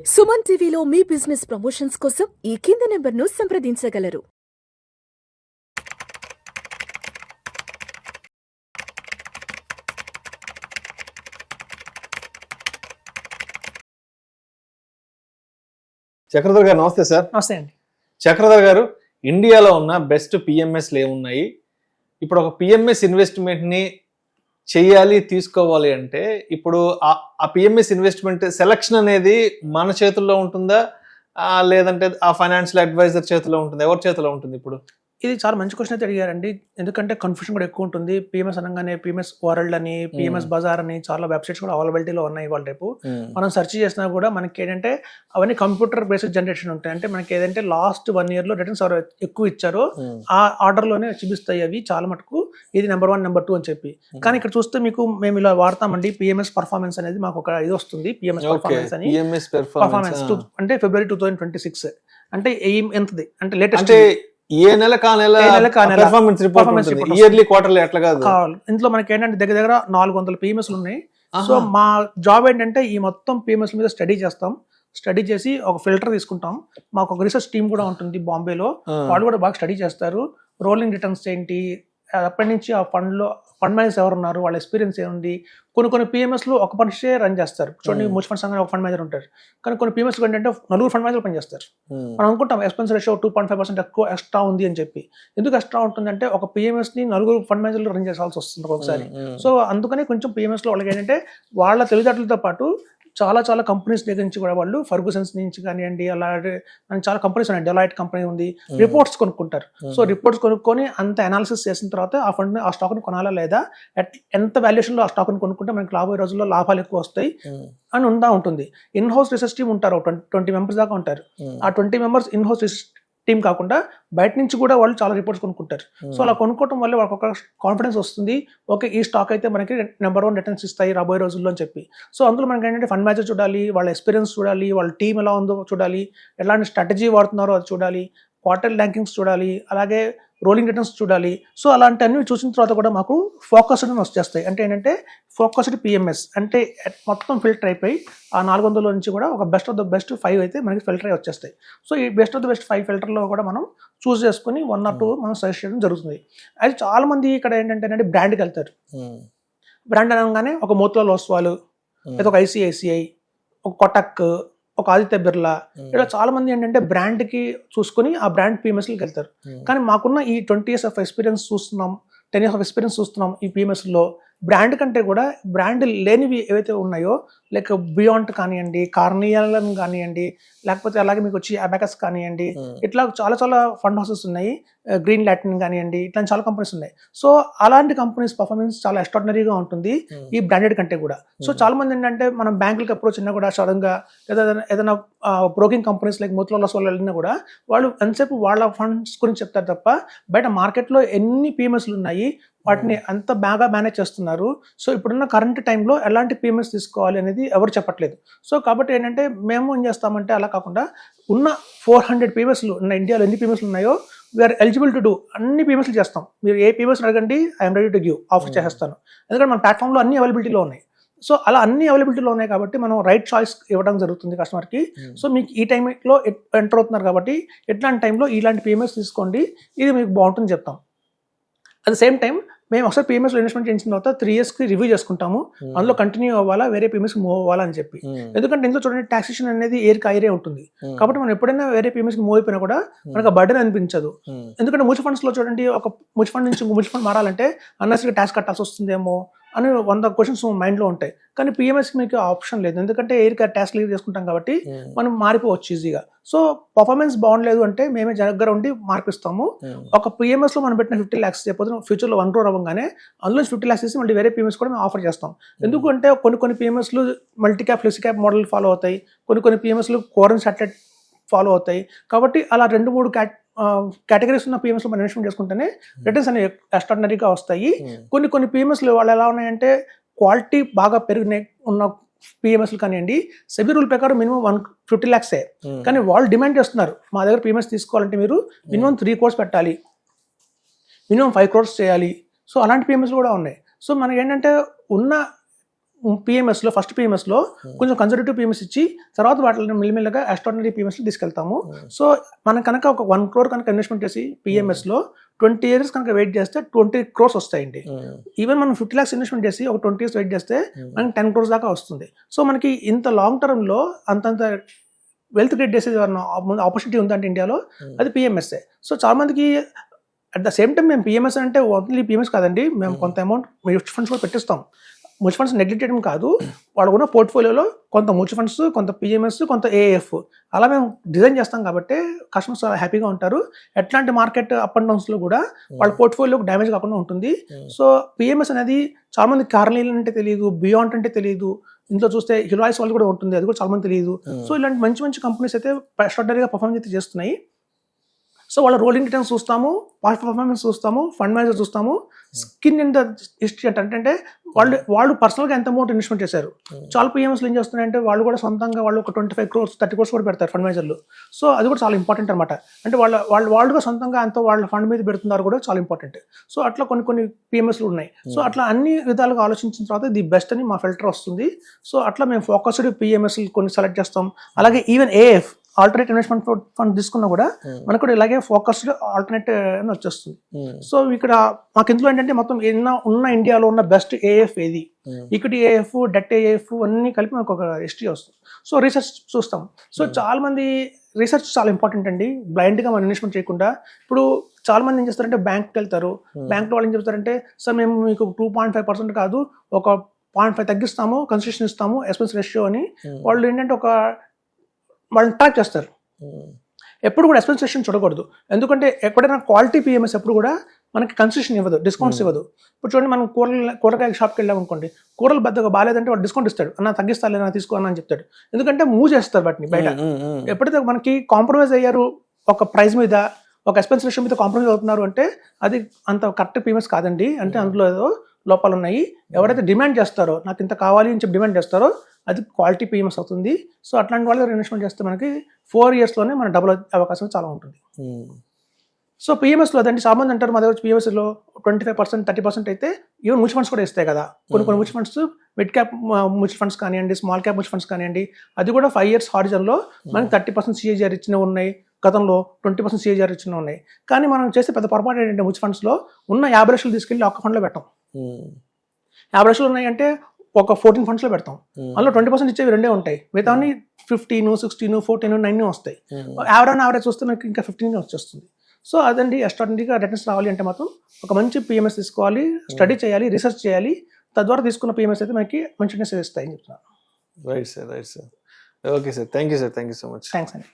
సుమన్ టీవీలో మీ business promotions కోసం ఈ కింది నెంబర్ను సంప్రదించగలరు. చక్రధర్ గారు నమస్తే సార్. నమస్తే అండి. చక్రధర్ గారు, ఇండియాలో ఉన్న బెస్ట్ పిఎంఎస్లు ఏమున్నాయి? ఇప్పుడు ఒక పిఎంఎస్ ఇన్వెస్ట్మెంట్ ని చేయాలి, తీసుకోవాలి అంటే ఇప్పుడు ఆ పిఎంఎస్ ఇన్వెస్ట్మెంట్ సెలక్షన్ అనేది మన చేతుల్లో ఉంటుందా, లేదంటే ఆ ఫైనాన్షియల్ అడ్వైజర్ చేతిలో ఉంటుందా? ఎవరి చేతిలో ఉంటుంది ఇప్పుడు? ఇది చాలా మంచి క్వశ్చన్ అయితే అడిగారండి. ఎందుకంటే కన్ఫ్యూషన్ కూడా ఎక్కువ ఉంటుంది. పిఎంఎస్ అనగానే పిఎంఎస్ వరల్డ్ అని, పిఎంఎస్ బజార్ అని చాలా వెబ్సైట్స్ కూడా అవైలబిలిటీలో ఉన్నాయి. ఇవాళ రేపు మనం సెర్చ్ చేసినా కూడా మనకి ఏంటంటే అవన్నీ కంప్యూటర్ బేస్డ్ జనరేషన్ ఉంటాయి. అంటే మనకి ఏదంటే లాస్ట్ 1 year లో రిటర్న్స్ ఎక్కువ ఇచ్చారో ఆ ఆర్డర్లోనే చూపిస్తాయి అవి చాలా మటుకు. ఇది నెంబర్ 1, నెంబర్ 2 అని చెప్పి. కానీ ఇక్కడ చూస్తే మీకు మేము ఇలా వాడతామండి. పిఎంఎస్ పర్ఫార్మెన్స్ అనేది మాకు ఒక ఇది వస్తుంది. పిఎంఎస్ పర్ఫార్మెన్స్ అని, పర్ఫార్మెన్స్ అంటే February 2026 అంటే ఎంతది అంటే లేటెస్ట్ ఏ నెల కా నెల పర్ఫార్మెన్స్ రిపోర్ట్ ఇయర్లీ క్వార్టర్లీ అట్లా కాదు. ఇందులో మనకి ఏంటంటే దగ్గర 400 పిఎంఎస్లు ఉన్నాయి. సో మా జాబ్ ఏంటంటే ఈ మొత్తం పిఎంఎస్ మీద స్టడీ చేస్తాం. స్టడీ చేసి ఒక ఫిల్టర్ తీసుకుంటాం. మాకు ఒక రీసెర్చ్ టీమ్ కూడా ఉంటుంది బాంబేలో. వాళ్ళు కూడా బాగా స్టడీ చేస్తారు. రోలింగ్ రిటర్న్స్ ఏంటి, అప్పటి నుంచి ఆ ఫండ్ మేనేజర్స్ ఎవరు ఉన్నారు, వాళ్ళ ఎక్స్పీరియన్స్ ఏముంది. కొన్ని పిఎంఎస్లు ఒక మనిషే రన్ చేస్తారు. చూడండి, మ్యూచువల్ ఫండ్స్ అనగానే ఒక ఫండ్ మేనేజర్ ఉంటారు. కానీ కొన్ని పిఎంఎస్ ఏంటంటే 4 ఫండ్ మేనేజర్లు పనిచేస్తారు. మనం అనుకుంటాం ఎక్స్పెన్స్ రేషియో 2.5% ఎక్కువ ఎక్స్ట్రా ఉంది అని చెప్పి. ఎందుకు ఎక్స్ట్రా ఉంటుందంటే ఒక పిఎంఎస్ ని 4 ఫండ్ మేనేజర్లు రన్ చేయాల్సి వస్తుంది ఒకసారి. సో అందుకని కొంచెం పిఎంఎస్ లో వాళ్ళకి ఏంటంటే వాళ్ళ తెలివితేటలతో పాటు చాలా కంపెనీస్ దగ్గర నుంచి కూడా వాళ్ళు ఫర్గూసన్స్ నుంచి కానివ్వండి, అలాగే చాలా కంపెనీస్ ఉన్నాయి. డెలాయిట్ కంపెనీ ఉంది. రిపోర్ట్స్ కొనుక్కుంటారు. సో రిపోర్ట్స్ కొనుక్కొని అంత అనాలిసిస్ చేసిన తర్వాత ఆ ఫండ్ ఆ స్టాక్ ని కొనాలా లేదా, ఎంత వాల్యుయేషన్ లో ఆ స్టాక్ ని కొనుక్కుంటే మనకి రాబోయే రోజుల్లో లాభాలు ఎక్కువ వస్తాయి అని ఉంటుంది. ఇన్ హౌస్ రీసెర్చ్ టీమ్ ఉంటారు, 20 మెంబర్స్ దాకా ఉంటారు. ఆ 20 members in house research team కాకుండా బయట నుంచి కూడా వాళ్ళు చాలా రిపోర్ట్స్ కొనుక్కుంటారు. సో అలా కొనుక్కోవడం వల్ల వాళ్ళకి ఒక కాన్ఫిడెన్స్ వస్తుంది. ఓకే, ఈ స్టాక్ అయితే మనకి నెంబర్ 1 రిటర్న్స్ ఇస్తాయి రాబోయే రోజుల్లో అని చెప్పి. సో అందులో మనకి ఏంటంటే ఫండ్ మేనేజర్ చూడాలి, వాళ్ళ ఎక్స్పీరియన్స్ చూడాలి, వాళ్ళ టీమ్ ఎలా ఉందో చూడాలి, ఎలాంటి స్ట్రాటజీ వాడుతున్నారో అది చూడాలి, క్వార్టర్ ర్యాంకింగ్స్ చూడాలి, అలాగే రోలింగ్ రిటర్న్స్ చూడాలి. సో అలాంటి అన్ని చూసిన తర్వాత కూడా మాకు ఫోకస్డ్ వచ్చేస్తాయి. అంటే ఏంటంటే ఫోకస్డ్ పిఎంఎస్ అంటే మొత్తం ఫిల్టర్ అయిపోయి ఆ 400 నుంచి కూడా ఒక బెస్ట్ ఆఫ్ ద బెస్ట్ 5 అయితే మనకి ఫిల్టర్ అయి వచ్చేస్తాయి. సో ఈ బెస్ట్ ఆఫ్ ద బెస్ట్ 5 ఫిల్టర్లో కూడా మనం చూస్ చేసుకుని 1 or 2 మనం సజెస్ట్ చేయడం జరుగుతుంది. అయితే చాలా మంది ఇక్కడ ఏంటంటే బ్రాండ్కి వెళ్తారు. బ్రాండ్ అనగానే ఒక మోతిలాల్ ఓస్వాల్, లేదా ఒక ఐసిఐసిఐ, ఒక కొటక్, ఒక ఆదిత్య బిర్లా, ఇలా చాలా మంది ఏంటంటే బ్రాండ్ కి చూసుకుని ఆ బ్రాండ్ పిఎంఎస్కి వెళ్తారు. కానీ మాకున్న ఈ 20 years ఆఫ్ ఎక్స్పీరియన్స్ చూస్తున్నాం, 10 years ఆఫ్ ఎక్స్పీరియన్స్ చూస్తున్నాం ఈ పిఎంఎస్లో. బ్రాండ్ కంటే కూడా బ్రాండ్ లేనివి ఏవైతే ఉన్నాయో, లైక్ బియాండ్ కానివ్వండి, కార్నియల్ కానివ్వండి, లేకపోతే అలాగే మీకు వచ్చి అబాకస్ కానివ్వండి, ఇట్లా చాలా ఫండ్ హౌసెస్ ఉన్నాయి. గ్రీన్ లాటిన్ కానివ్వండి, ఇట్లా చాలా కంపెనీస్ ఉన్నాయి. సో అలాంటి కంపెనీస్ పర్ఫార్మెన్స్ చాలా ఎక్స్ట్రాడినరీగా ఉంటుంది ఈ బ్రాండెడ్ కంటే కూడా. సో చాలా మంది ఏంటంటే మనం బ్యాంకులకు అప్రోచ్ అయినా కూడా సడన్ గా ఏదైనా broking companies like Motilal Oswal వెళ్ళినా కూడా వాళ్ళు ఎంతసేపు వాళ్ళ ఫండ్స్ గురించి చెప్తారు తప్ప బయట మార్కెట్లో ఎన్ని పిఎంఎస్లు ఉన్నాయి వాటిని అంత బాగా మేనేజ్ చేస్తున్నారు. సో ఇప్పుడున్న కరెంట్ టైంలో ఎలాంటి పిఎంఎస్ తీసుకోవాలి అనేది ఎవరు చెప్పట్లేదు. సో కాబట్టి ఏంటంటే మేము ఏం చేస్తామంటే అలా కాకుండా ఉన్న 400 పిఎంఎస్లు ఉన్న ఇండియాలో ఎన్ని పిఎంఎస్లు ఉన్నాయో వీఆర్ ఎలిజిబుల్ టు డూ అన్ని పిఎంఎస్లు చేస్తాం. మీరు ఏ పిఎంఎస్ అడగండి, I'm ready to give, offer చేస్తాను. ఎందుకంటే మన ప్లాట్ఫామ్లో అన్ని అవైలబిలిటీలో ఉన్నాయి. సో అలా అన్ని అవైలబిలిటీలో ఉన్నాయి కాబట్టి మనం రైట్ చాయిస్ ఇవ్వడం జరుగుతుంది కస్టమర్కి. సో మీకు ఈ టైంలో ఎంటర్ అవుతున్నారు కాబట్టి ఎట్లాంటి టైంలో ఇలాంటి పిఎంఎస్ తీసుకోండి, ఇది మీకు బాగుంటుంది చెప్తాం. అట్ ద సేమ్ టైం మేము ఒకసారి పిఎంఎస్లో ఇన్వెస్ట్మెంట్ చేసిన తర్వాత 3 yearsకి రివ్యూ చేసుకుంటాము. అందులో కంటిన్యూ అవ్వాలా, వేరే పిఎంఎస్కి మూవ్ అవ్వాలా అని చెప్పి. ఎందుకంటే ఇందులో చూడండి టాక్సేషన్ అనేది ఏరే ఉంటుంది. కాబట్టి మనం ఎప్పుడైనా వేరే పిఎంఎస్కి మూవ్ అయిపోయినా కూడా మనకు బర్డెన్ అనిపించదు. ఎందుకంటే మ్యూచువల్ ఫండ్స్లో చూడండి, ఒక మ్యూచువల్ ఫండ్ నుంచి మ్యూచువల్ ఫండ్ మారాలంటే అన్నెసరీగా ట్యాక్స్ కట్టాల్సి వస్తుందేమో అని 100 క్వశ్చన్స్ మైండ్లో ఉంటాయి. కానీ పిఎంఎస్కి మీకు ఆప్షన్ లేదు. ఎందుకంటే ఎయిర్గా ట్యాక్స్ క్లియర్ చేసుకుంటాం కాబట్టి మనం మారిపోవచ్చు ఈజీగా. సో పర్ఫార్మెన్స్ బాగుండలేదు అంటే మేమే దగ్గర ఉండి మార్పిస్తాము. ఒక పిఎంఎస్లో మనం పెట్టిన 50 lakhs అయిపోతే ఫ్యూచర్లో 1 crore అవ్వగానే అందులో 50 lakhs తీసి మళ్ళీ వేరే పిఎంఎస్ కూడా మేము ఆఫర్ చేస్తాం. ఎందుకంటే కొన్ని పిఎంఎస్లు multi cap, flexi cap model follow అవుతాయి. కొన్ని పిఎంఎస్లు కోరన్ సాటిలైట్ ఫాలో అవుతాయి. కాబట్టి అలా 2-3 కేటగిరీస్ ఉన్న పిఎంఎస్లో మనం ఇన్వెస్ట్మెంట్ చేసుకుంటేనే రిటర్న్స్ అనేవి ఎక్స్ట్రాడినరీగా వస్తాయి. కొన్ని పిఎంఎస్లు వాళ్ళు ఎలా ఉన్నాయంటే క్వాలిటీ బాగా పెరిగినాయి ఉన్న పిఎంఎస్లు కానివ్వండి, సెబీ రూల్ ప్రకారం మినిమం 150 lakhs. కానీ వాళ్ళు డిమాండ్ చేస్తున్నారు, మా దగ్గర పిఎంఎస్ తీసుకోవాలంటే మీరు మినిమం 3 crores పెట్టాలి, మినిమం 5 crores చేయాలి. సో అలాంటి పిఎంఎస్లు కూడా ఉన్నాయి. సో మనకి ఏంటంటే ఉన్న PMS లో ఫస్ట్ PMS లో కొంచెం కన్సర్వేటివ్ PMS ఇచ్చి తర్వాత వాటిని మెల్లిమెల్లగా ఎక్స్ట్రాడినరీ PMS లో తీసుకెళ్తాము. సో మనం కనుక ఒక 1 crore కనుక ఇన్వెస్ట్మెంట్ చేసి PMS లో 20 years కనుక వెయిట్ చేస్తే 20 crores వస్తాయండి. ఈవెన్ మనం 50 lakhs ఇన్వెస్ట్మెంట్ చేసి ఒక 20 years వెయిట్ చేస్తే మనకి 10 crores దాకా వస్తుంది. సో మనకి ఇంత లాంగ్ టర్మ్ లో అంతంత వెల్త్ క్రియేట్ చేసేది ఆపర్చునిటీ ఉందంటే ఇండియాలో అది PMSఏ. సో చాలా మందికి అట్ ద సేమ్ టైం మేము PMS అంటే ఓన్లీ PMS కాదండి, మేము కొంత అమౌంట్ మ్యూచువల్ ఫండ్స్ కూడా పెట్టిస్తాం. మ్యూచువల్ ఫండ్స్ నెగ్లెక్ట్ చేయడం కాదు, వాళ్ళకున్న పోర్ట్ఫోలియోలో కొంత మ్యూచువల్ ఫండ్స్, కొంత PMS, కొంత AIF అలా మేము డిజైన్ చేస్తాం కాబట్టి కస్టమర్స్ చాలా హ్యాపీగా ఉంటారు. ఎట్లాంటి మార్కెట్ అప్ అండ్ డౌన్స్లో కూడా వాళ్ళ పోర్ట్ఫోలియోకి డ్యామేజ్ కాకుండా ఉంటుంది. సో PMS అనేది చాలా మంది కార్నీల్ అంటే తెలియదు, బియాండ్ అంటే తెలియదు, ఇంట్లో చూస్తే హిలాయిస్ వాళ్ళు కూడా ఉంటుంది, అది కూడా చాలా మంది తెలియదు. సో ఇలాంటి మంచి మంచి కంపెనీస్ అయితే ఎక్స్ట్రాడినరీగా పర్ఫార్మెన్స్ అయితే చేస్తున్నాయి. సో వాళ్ళ రోలింగ్ రిటర్న్స్ చూస్తాము, పాస్ట్ పర్ఫార్మెన్స్ చూస్తాము, ఫండ్ మేనేజర్ చూస్తాము, స్కిన్ ఇన్ ద హిస్టరీ అంటే వాళ్ళు పర్సనల్గా ఎంత అమౌంట్ ఇన్వెస్ట్మెంట్ చేశారు. చాలా PMSలు ఏం చేస్తున్నాయంటే వాళ్ళు కూడా సొంతంగా వాళ్ళు ఒక 25 crores 30 crores కూడా పెడతారు ఫండ్ మేనేజర్లు. సో అది కూడా చాలా ఇంపార్టెంట్ అనమాట. అంటే వాళ్ళుగా సొంతంగా ఎంతో వాళ్ళ ఫండ్ మీద పెడుతున్నారు కూడా చాలా ఇంపార్టెంట్. సో అట్లా కొన్ని PMSలు ఉన్నాయి. సో అట్లా అన్ని విధాలుగా ఆలోచించిన తర్వాత ది బెస్ట్ అని మా ఫిల్టర్ వస్తుంది. సో అట్లా మేము ఫోకస్డ్ PMSలు కొన్ని సెలెక్ట్ చేస్తాం. అలాగే even AIF alternate investment fund తీసుకున్నా కూడా మనకు కూడా ఇలాగే ఫోకస్డ్ ఆల్టర్నేట్ అని వచ్చేస్తుంది. సో ఇక్కడ మాకు ఇందులో ఏంటంటే మొత్తం ఉన్న ఇండియాలో ఉన్న బెస్ట్ AIF ఏది, ఈక్విటీ AIF, డెట్ AIF అన్ని కలిపి మనకు ఒక హిస్టరీ వస్తుంది. సో రీసెర్చ్ చూస్తాం. సో చాలా మంది రీసెర్చ్ చాలా ఇంపార్టెంట్ అండి. బ్లైండ్గా మనం ఇన్వెస్ట్మెంట్ చేయకుండా, ఇప్పుడు చాలా మంది ఏం చేస్తారంటే బ్యాంక్కి వెళ్తారు, బ్యాంక్లో వాళ్ళు ఏం చెప్తారంటే సార్ మేము మీకు 2.5% కాదు ఒక 0.5 తగ్గిస్తాము, కన్సెషన్ ఇస్తాము, ఎక్స్పెన్స్ రేషియో అని వాళ్ళు ఏంటంటే వాళ్ళని ట్రాక్ చేస్తారు. ఎప్పుడు కూడా ఎక్స్పెన్స్ రేషియో చూడకూడదు. ఎందుకంటే ఎక్కడైనా క్వాలిటీ PMS ఎప్పుడు కూడా మనకి కన్సెషన్ ఇవ్వదు, డిస్కౌంట్స్ ఇవ్వదు. ఇప్పుడు చూడండి, మనం కూరగాయల షాప్కి వెళ్ళాం అనుకోండి, కూరలు పెద్దగా బాగాలేదంటే వాడు డిస్కౌంట్ ఇస్తాడు, అన్న తగ్గిస్తాను నా తీసుకో అని చెప్తాడు. ఎందుకంటే మూవ్ చేస్తారు వాటిని బయట. ఎప్పుడైతే మనకి కాంప్రమైజ్ అయ్యారు ఒక ప్రైస్ మీద, ఒక ఎక్స్పెన్స్ రేషియో మీద కాంప్రమైజ్ అవుతున్నారు అంటే అది అంత కరెక్ట్ PMS కాదండి. అంటే అందులో ఏదో లోపాలు ఉన్నాయి. ఎవరైతే డిమాండ్ చేస్తారో నాకు ఇంత కావాలి అని చెప్పి డిమాండ్ చేస్తారో అది క్వాలిటీ PMS అవుతుంది. సో అట్లాంటి వాళ్ళు ఇన్వెస్ట్మెంట్ చేస్తే మనకి 4 yearsలోనే మన డబుల్ అవకాశం చాలా ఉంటుంది. సో PMSలో అదండి చాలా మంది అంటారు మా దగ్గర PMSలో 25% 30% అయితే ఈవెన్ మ్యూచువల్ ఫండ్స్ కూడా ఇస్తాయి కదా. కొన్ని mutual funds, mid cap mutual funds కానివ్వండి, స్మాల్ క్యాప్ మ్యూచువల్ ఫండ్స్ కానివ్వండి, అది కూడా 5 years హారిజన్లో మనకి 30% CAGR ఇచ్చినవి ఉన్నాయి, గతంలో 20% CAGR ఇచ్చినవి ఉన్నాయి. కానీ మనం చేసే పెద్ద పొరపాటు ఏంటంటే మ్యూచువల్ ఫండ్స్లో ఉన్న 50 లక్షలు తీసుకెళ్ళి ఒక్క ఫండ్లో పెట్టాం. 50 లక్షలు ఉన్నాయంటే ఒక 14 ఫండ్స్లో పెడతాం. అందులో 20% ఇచ్చేవి 2 ఉంటాయి, మిగతా 15, 16, 14, 9 వస్తాయి. యావరేజ్ చూస్తే మనకి ఇంకా 15 వచ్చేస్తుంది. సో అదండి ఎక్స్ట్రాడినరీగా రిటర్న్స్ రావాలి అంటే మాత్రం ఒక మంచి PMS తీసుకోవాలి, స్టడీ చేయాలి, రీసెర్చ్ చేయాలి. తద్వారా తీసుకున్న PMS అయితే మనకి మంచి రిటర్న్స్ ఇస్తాయని చెప్తున్నాను. Right sir. Okay sir, thank you so much. Thanks అండి.